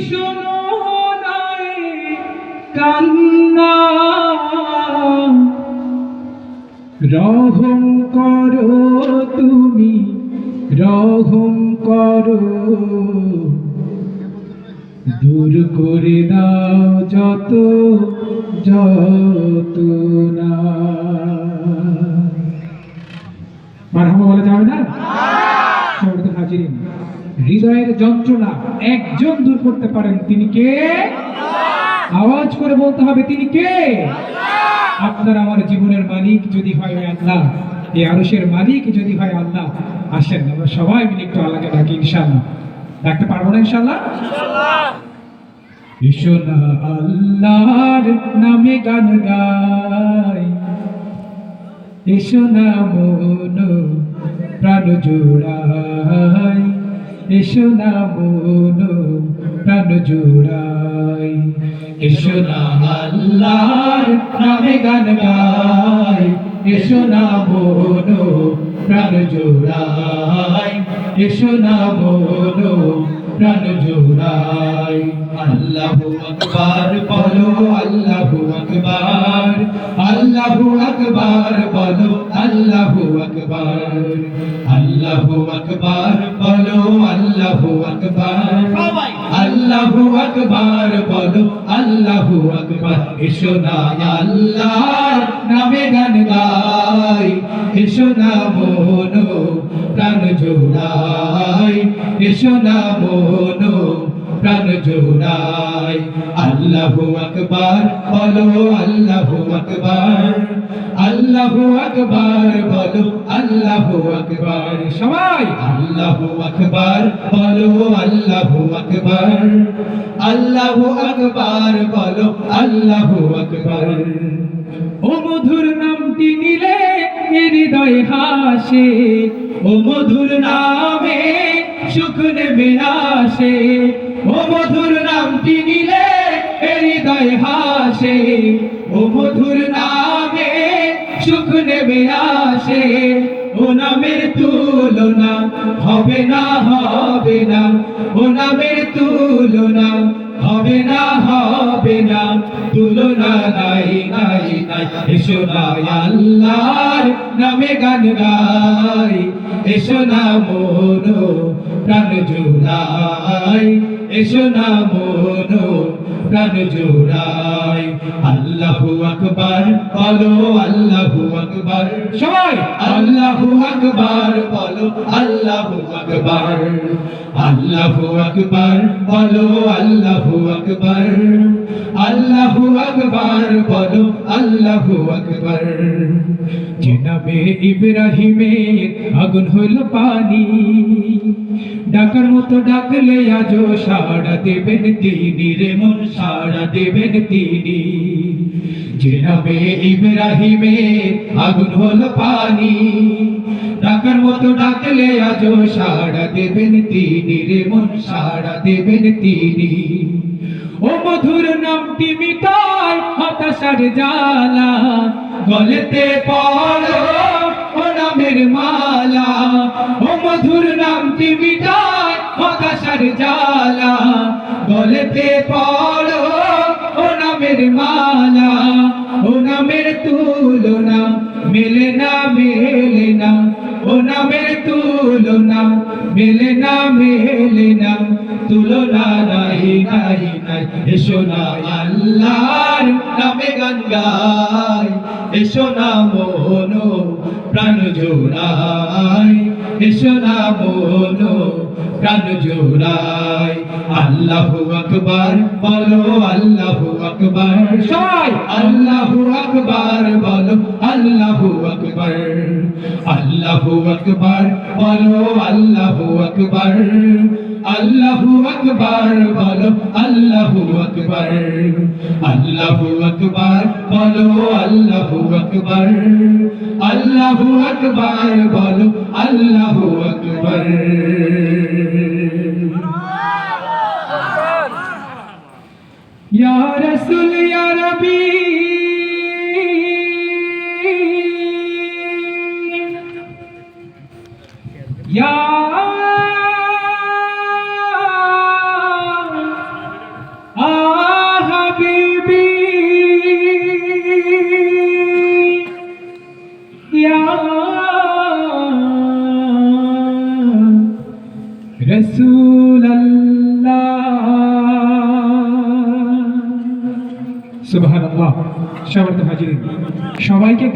শোনো নাই কান্না, রহম করো তুমি, রহম করো, দূর করে দাও যত যন্ত্রণা। মারহাবা বলা যাবে না? সবাই হাজিরিন, হৃদয়ের যন্ত্রণা একজন দূর করতে পারেন, তিনি কে? আওয়াজ করে বলতে হবে, তিনি কে? আপনার আমার জীবনের মালিক যদি হয় আল্লাহ, এই আরশের মালিক যদি হয় আল্লাহ, আসেন আমরা সবাই মিলে একটু আল্লাহকে ডাকি ইনশাআল্লাহ। ডাকতে পারবো না ইনশাআল্লাহ? এসো না আল্লাহর নামে গান গাই, এসো না মন প্রাণ জোড়াই, এসো না মন প্রাণ জোড়াই, এসো না আল্লাহর নামে গান গাই, এসো না মন প্রাণ জোড়াই, এসো না মন প্রাণ জোড়াই। আল্লাহু আকবার বলো, আল্লাহু আকবার, আল্লাহু আকবার বলো, আল্লাহু আকবার, আল্লাহু আকবার বলো, আল্লাহু আকবার, আল্লাহু আকবার বলো, আল্লাহু আকবার। এসো না আল্লাহর নামে গান গাই, এসো না মন প্রাণ জোড়াই, এসো না মন প্রাণ জোড়াই। আল্লাহু আকবার বলো, আল্লাহু আকবার, আল্লাহু আকবার বলো, আল্লাহু আকবার। সবাই আল্লাহু আকবার বলো, আল্লাহু আকবার, আল্লাহু আকবার বলো, আল্লাহু আকবার। ও মধুর নামটি নিলে হৃদয় হাসে, ও মধুর নামে সুখ নেমে আসে, ও মধুর নামটি নিলে হৃদয় হাসে, ও মধুর নামে সুখ নেমে আসে। ও নামের তুলনা হবে না, হবে না, ও নামের তুলনা হবে না, হবে না, তুলনা নাই নাই নাই। এসো না আল্লাহর নামে গান গাই, এসো না মন প্রাণ জোড়াই, এসো না মন প্রাণ জোড়াই। আল্লাহু আকবার বলো, আল্লাহু আকবার। সবাই আল্লাহু আকবার বলো, আল্লাহু আকবার, আল্লাহু আকবার বলো, আল্লাহু আকবার, আল্লাহু আকবার বলো, আল্লাহু আকবার। জনাবে ইব্রাহিমের আগুন হলো পানি, ডাকার মতো ডাকলে আজও সাড়া দেবেন তিনি রে মন, সাড়া দেবেন তিনি। জনাবে ইব্রাহিমের আগুন হলো পানি, ডাকার মতো ডাকলে আজও সাড়া দেবেন তিনি রে মন, সাড়া দেবেন তিনি। ও মধুর নামটি মিটায় হতাশার জ্বালা, গলেতে পড়ো ও নামের মালা, ও মধুর নামটি মিটায় হতাশার জ্বালা, গলেতে পড়ো ও নামের মালা। ও নামের তুলনা মেলে না, মেলে না, ও নামের তুলনা মেলে না, মেলে না, তুলনা নাই নাই নাই। এসো না আল্লাহর নামে গান গাই, এসো না মন প্রাণ জোড়াই, এসো না মন প্রাণ জোড়াই। আল্লাহু আকবার বলো, আল্লাহু আকবার। সবাই আল্লাহু আকবার বলো, আল্লাহু আকবার, আল্লাহু আকবার বলো, আল্লাহু আকবার, আল্লাহু আকবার বলো, আল্লাহু আকবার, আল্লাহু আকবার বলো, আল্লাহু আকবার, আল্লাহু আকবার বলো, আল্লাহু আকবার। ইয়া রাসূল ইয়া নবী, ইয়া রাসূলুল্লাহ। সুবহানাল্লাহ। সম্মানিত হাজিরিন, সবাইকে